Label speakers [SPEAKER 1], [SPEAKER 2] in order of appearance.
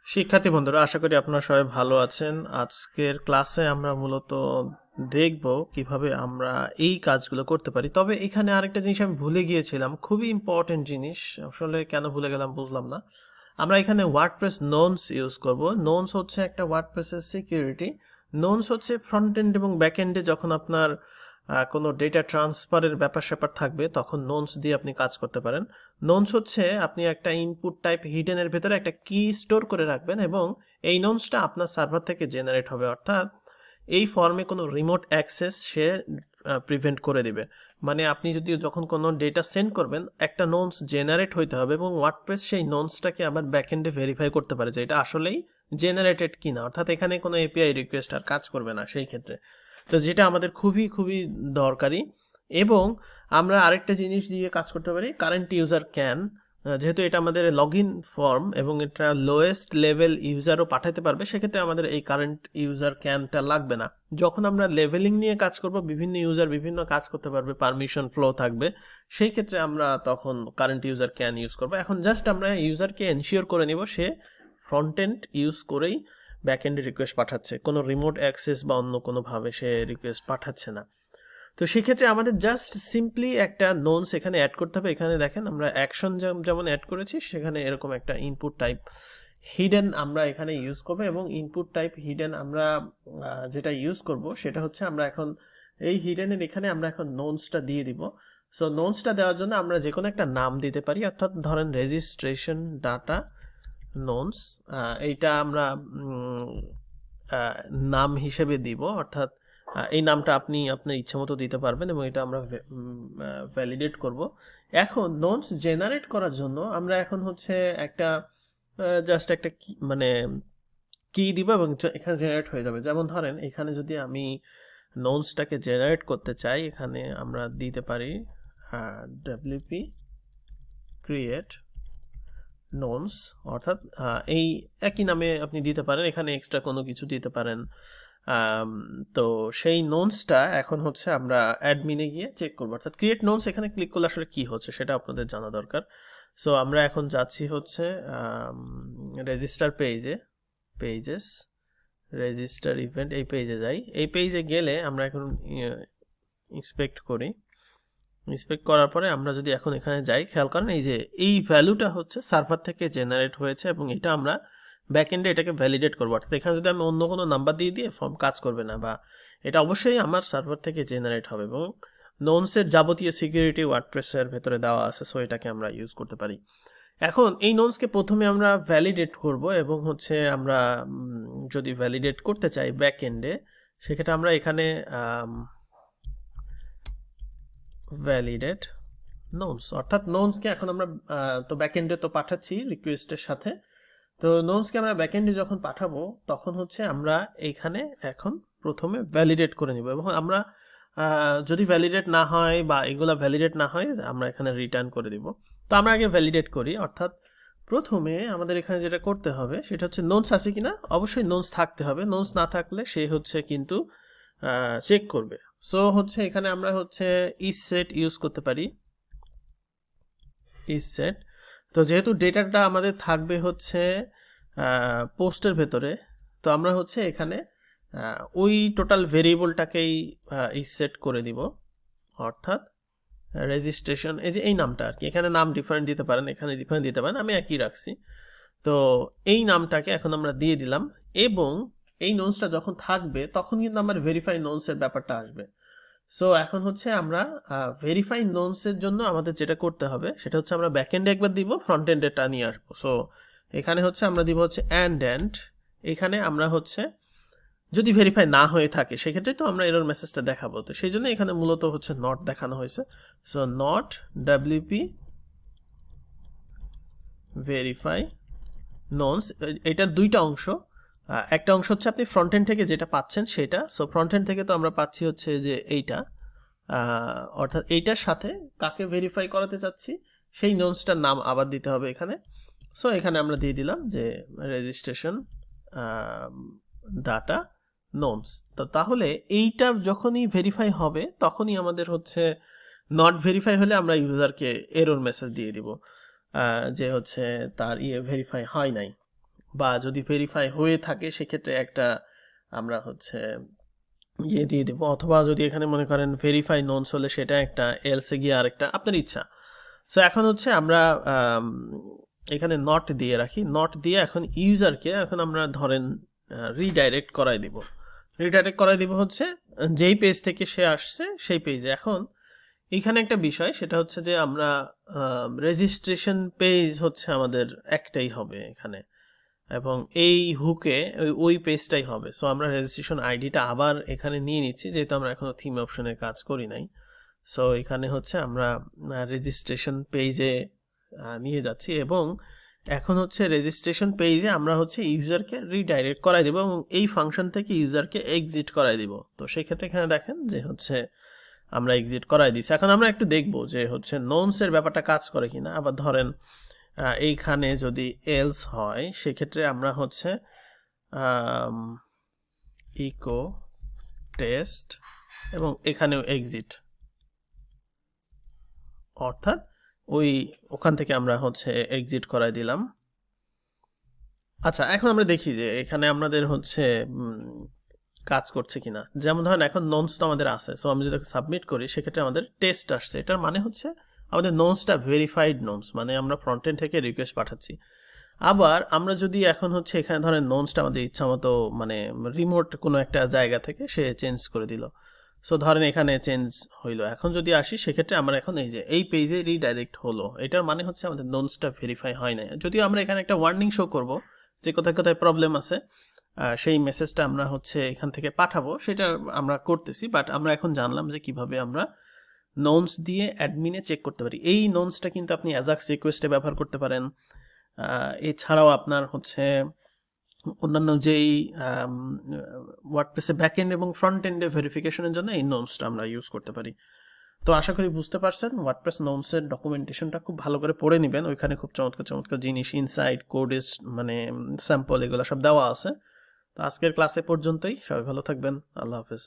[SPEAKER 1] শিক্ষার্থী বন্ধুরা, আশা করি আপনারা সবাই ভালো আছেন। আজকের ক্লাসে আমরা মূলত দেখব কিভাবে আমরা এই কাজগুলো করতে পারি। তবে এখানে আরেকটা জিনিস আমি ভুলে গিয়েছিলাম, খুবই ইম্পর্টেন্ট জিনিস। আসলে কেন ভুলে গেলাম বুঝলাম না। আমরা এখানে ওয়ার্ডপ্রেস নোনস ইউজ করব। নোনস হচ্ছে একটা ওয়ার্ডপ্রেসের সিকিউরিটি। নোনস হচ্ছে ফ্রন্ট এন্ড এবং ব্যাক এন্ডে যখন আপনার কোনো ডেটা ট্রান্সফারের ব্যাপার স্যাপার থাকবে তখন নোনস দিয়ে আপনি কাজ করতে পারেন। নোনস হচ্ছে আপনি একটা ইনপুট টাইপ হিডেনের ভেতরে একটা কি স্টোর করে রাখবেন এবং এই নোনসটা আপনার সার্ভার থেকে জেনারেট হবে, অর্থাৎ এই ফর্মে কোনো রিমোট অ্যাক্সেস সে প্রিভেন্ট করে দিবে। মানে আপনি যদি যখন কোনো ডেটা সেন্ড করবেন একটা নোনস জেনারেট হইতে হবে এবং ওয়ার্ডপ্রেস সেই নোনসটাকে আবার ব্যাকএন্ডে ভেরিফাই করতে পারে যে এটা আসলেই জেনারেটেড কিনা, অর্থাৎ এখানে কোনো এপিআই রিকোয়েস্ট আর কাজ করবে না সেই ক্ষেত্রে। তো যেটা আমাদের খুবই খুবই দরকারি। এবং আমরা আরেকটা জিনিস দিয়ে কাজ করতে পারি, কারেন্ট ইউজার ক্যান। যেহেতু এটা আমাদের লগ ইন ফর্ম এবং এটা লোয়েস্ট লেভেল ইউজারও পাঠাতে পারবে, সেক্ষেত্রে আমাদের এই কারেন্ট ইউজার ক্যানটা লাগবে না। যখন আমরা লেভেলিং নিয়ে কাজ করব, বিভিন্ন ইউজার বিভিন্ন কাজ করতে পারবে, পারমিশন ফ্লো থাকবে, সেই ক্ষেত্রে আমরা তখন কারেন্ট ইউজার ক্যান ইউজ করবো। এখন জাস্ট আমরা ইউজারকে এনশিওর করে নিব সে ফ্রন্ট এন্ড ইউজ করেই ব্যাকএন্ডে রিকোয়েস্ট পাঠাচ্ছে, কোনো রিমোট অ্যাক্সেস বা অন্য কোনোভাবে সে রিকোয়েস্ট পাঠাচ্ছে না। তো সেক্ষেত্রে আমাদের জাস্ট সিম্পলি একটা নোনস এখানে অ্যাড করতে হবে। এখানে দেখেন আমরা অ্যাকশন যেমন অ্যাড করেছি, সেখানে এরকম একটা ইনপুট টাইপ হিডেন আমরা এখানে ইউজ করবো। এবং ইনপুট টাইপ হিডেন আমরা যেটা ইউজ করব সেটা হচ্ছে আমরা এখন এই হিডেনের এখানে আমরা এখন নোনসটা দিয়ে দিব। সো নোনসটা দেওয়ার জন্য আমরা যে কোনো একটা নাম দিতে পারি, অর্থাৎ ধরেন রেজিস্ট্রেশন ডাটা নোনস, এইটা আমরা নাম হিসেবে দিব, অর্থাৎ এই নামটা আপনি আপনার ইচ্ছে মতো দিতে পারবেন এবং এটা আমরা ভ্যালিডেট করব। এখন নোনস জেনারেট করার জন্য আমরা এখন হচ্ছে একটা জাস্ট একটা মানে কি দিব এবং এখানে জেনারেট হয়ে যাবে। যেমন ধরেন এখানে যদি আমি নোনসটাকে জেনারেট করতে চাই, এখানে আমরা দিতে পারি ডব্লিউপি ক্রিয়েট নোনস, অর্থাৎ এই একই নামে আপনি দিতে পারেন, এখানে এক্সট্রা কোনো কিছু দিতে পারেন। তো সেই নোনসটা এখন হচ্ছে আমরা অ্যাডমিনে গিয়ে চেক করবো, অর্থাৎ ক্রিয়েট নোনস এখানে ক্লিক করলে আসলে কি হচ্ছে সেটা আপনাদের জানা দরকার। সো আমরা এখন যাচ্ছি হচ্ছে রেজিস্টার পেজেস রেজিস্টার ইভেন্ট, এই পেজে যাই। এই পেজে গেলে আমরা এখন ইন্সপেক্ট করি। ইন্সপেক্ট করার পরে আমরা যদি এখন এখানে যাই, খেয়াল করেন এই যে এই ভ্যালুটা হচ্ছে সার্ভার থেকে জেনারেট হয়েছে এবং এটা আমরা ব্যাকএন্ডে এটাকে ভ্যালিডেট করবো। অর্থাৎ এখানে যদি আমি অন্য কোনো নাম্বার দিয়ে ফর্ম কাজ করবে না, বা এটা অবশ্যই আমার সার্ভার থেকে জেনারেট হবে এবং নোনসের যাবতীয় সিকিউরিটি ওয়ার্ডপ্রেসের ভেতরে দেওয়া আছে, সো এটাকে আমরা ইউজ করতে পারি। এখন এই নোনসকে প্রথমে আমরা ভ্যালিডেট করব এবং হচ্ছে আমরা যদি ভ্যালিডেট করতে চাই ব্যাকএন্ডে, সেক্ষেত্রে আমরা এখানে ভ্যালিডেট নোনস, অর্থাৎ নোনসকে এখন আমরা তো ব্যাকএন্ডে তো পাঠাচ্ছি রিকোয়েস্টের সাথে। তো নোনসকে আমরা ব্যাকএন্ডে যখন পাঠাবো তখন হচ্ছে আমরা এইখানে এখন প্রথমে ভ্যালিডেট করে নিব এবং আমরা যদি ভ্যালিডেট না হয় বা এগুলা ভ্যালিডেট না হয় আমরা এখানে রিটার্ন করে দিব। তো আমরা আগে ভ্যালিডেট করি, অর্থাৎ প্রথমে আমাদের এখানে যেটা করতে হবে সেটা হচ্ছে নোনস আছে কিনা। অবশ্যই নোনস থাকতে হবে, নোনস না থাকলে সে হচ্ছে কিন্তু চেক করবে। সো হচ্ছে এখানে আমরা হচ্ছে ইসসেট ইউজ করতে পারি, ইসসেট। তো যেহেতু ডেটাটা আমাদের থাকবে হচ্ছে পোস্টের ভেতরে, তো আমরা হচ্ছে এখানে ওই টোটাল ভেরিয়েবলটাকেই ইসসেট করে দিব, অর্থাৎ রেজিস্ট্রেশন, এই যে এই নামটা আর কি, এখানে নাম ডিফারেন্ট দিতে পারেন, এখানে ডিফারেন্ট দিতে পারেন, আমি একই রাখছি। তো এই নামটাকে এখন আমরা দিয়ে দিলাম এবং এই নোনসটা যখন থাকবে তখন কিন্তু আমার ভেরিফাই নোনসের ব্যাপারটা আসবে। সো এখন হচ্ছে আমরা ভেরিফাই নোনসের জন্য আমাদের যেটা করতে হবে সেটা হচ্ছে আমরা ব্যাকএন্ডে একবার দিব, ফ্রন্ট এন্ডেরটা নিয়ে আসবো। সো এখানে হচ্ছে আমরা দিব হচ্ছে অ্যান্ড এখানে আমরা হচ্ছে যদি ভেরিফাই না হয়ে থাকে সেক্ষেত্রে তো আমরা এরর মেসেজটা দেখাবো, তো সেই জন্য এখানে মূলত হচ্ছে নট দেখানো হয়েছে। So not WP verify knowns, এটার দুইটা অংশ। একটা অংশ হচ্ছে আপনি ফ্রন্ট এন্ড থেকে যেটা পাচ্ছেন সেটা, সো ফ্রন্ট এন্ড থেকে তো আমরা পাচ্ছি হচ্ছে যে এইটা, অর্থাৎ এইটার সাথে কাকে ভেরিফাই করাতে চাচ্ছি সেই নোনসটার নাম আবার দিতে হবে এখানে। সো এখানে আমরা দিয়ে দিলাম যে রেজিস্ট্রেশন ডাটা নোনস। তো তাহলে এইটা যখনই ভেরিফাই হবে তখনই আমাদের হচ্ছে নট ভেরিফাই হলে আমরা ইউজারকে এরর মেসেজ দিয়ে দিব যে হচ্ছে তার ভেরিফাই হয় নাই। বা যদি ভেরিফাই হয়ে থাকে সেক্ষেত্রে একটা আমরা হচ্ছে ইয়ে দিয়ে দেবো, অথবা যদি এখানে মনে করেন ভেরিফাই নোনস হলে সেটা একটা, এলসে গিয়ে আরেকটা, আপনার ইচ্ছা। সো এখন হচ্ছে আমরা এখানে নট দিয়ে রাখি, নট দিয়ে এখন ইউজারকে এখন আমরা ধরেন রিডাইরেক্ট করাই দিব। রিডাইরেক্ট করাই দিব হচ্ছে যেই পেজ থেকে সে আসছে সেই পেজে। এখন এখানে একটা বিষয়, সেটা হচ্ছে যে আমরা রেজিস্ট্রেশন পেজ হচ্ছে আমাদের একটাই হবে এখানে, এবং এই হুকে ওই পেজটাই হবে। সো আমরা রেজিস্ট্রেশন আইডিটা আবার এখানে নিয়ে নিচ্ছি, যেহেতু আমরা এখনো থিম অপশনে কাজ করি নাই। সো এখানে হচ্ছে আমরা রেজিস্ট্রেশন পেজে নিয়ে যাচ্ছি, এবং এখন হচ্ছে রেজিস্ট্রেশন পেজে আমরা হচ্ছে ইউজারকে রিডাইরেক্ট করাই দেবো এবং এই ফাংশন থেকে ইউজারকে এক্সিট করাই দিব। তো সেক্ষেত্রে এখানে দেখেন যে হচ্ছে আমরা এক্সিট করাই দিচ্ছি। এখন আমরা একটু দেখবো যে হচ্ছে নোনসের ব্যাপারটা কাজ করে কিনা। আবার ধরেন এইখানে যদি এলস হয় সেক্ষেত্রে আমরা হচ্ছে ইকো টেস্ট এবং এখানেও এক্সিট, অর্থাৎ ওখান থেকে আমরা হচ্ছে এক্সিট করাই দিলাম। আচ্ছা, এখন আমরা দেখি যে এখানে আমাদের হচ্ছে কাজ করছে কিনা। যেমন ধরেন এখন নোনস তো আমাদের আছে, সো আমি যদি সাবমিট করি সেক্ষেত্রে আমাদের টেস্ট আসছে। এটার মানে হচ্ছে আমাদের নোনসটা ভেরিফাইড নোনস, মানে আমরা ফ্রন্ট এন্ড থেকে রিকোয়েস্ট পাঠাচ্ছি। আবার আমরা যদি এখন হচ্ছে এখানে ধরেন নোনসটা আমাদের ইচ্ছা মতো মানে রিমোট কোনো একটা জায়গা থেকে সে চেঞ্জ করে দিল, সো ধরেন এখানে চেঞ্জ হইলো। এখন যদি আসি সেক্ষেত্রে আমরা এখন এই পেজে রিডাইরেক্ট হলো, এটার মানে হচ্ছে আমাদের নোনসটা ভেরিফাই হয় না। যদিও আমরা এখানে একটা ওয়ার্নিং শো করব যে কোথায় কোথায় প্রবলেম আছে, সেই মেসেজটা আমরা হচ্ছে এখান থেকে পাঠাবো, সেটা আমরা করতেছি। বাট আমরা এখন জানলাম যে কিভাবে আমরা নোনস দিয়ে অ্যাডমিনে চেক করতে পারি। এই নোনসটা কিন্তু আপনি অ্যাজাক্স রিকোয়েস্টে ব্যবহার করতে পারেন। এছাড়াও আপনার হচ্ছে অন্যান্য যেই ওয়ার্ডপ্রেসে ব্যাক এন্ড এবং ফ্রন্ট এন্ডে ভেরিফিকেশনের জন্য এই নোনসটা আমরা ইউজ করতে পারি। তো আশা করি বুঝতে পারছেন। ওয়ার্ডপ্রেস নোনসের ডকুমেন্টেশনটা খুব ভালো করে পড়ে নেবেন, ওইখানে খুব চমৎকার চমৎকার জিনিস, ইনসাইট, কোডেস, মানে স্যাম্পল, এগুলো সব দেওয়া আছে। তো আজকের ক্লাসে পর্যন্তই, সবাই ভালো থাকবেন, আল্লাহ হাফেজ।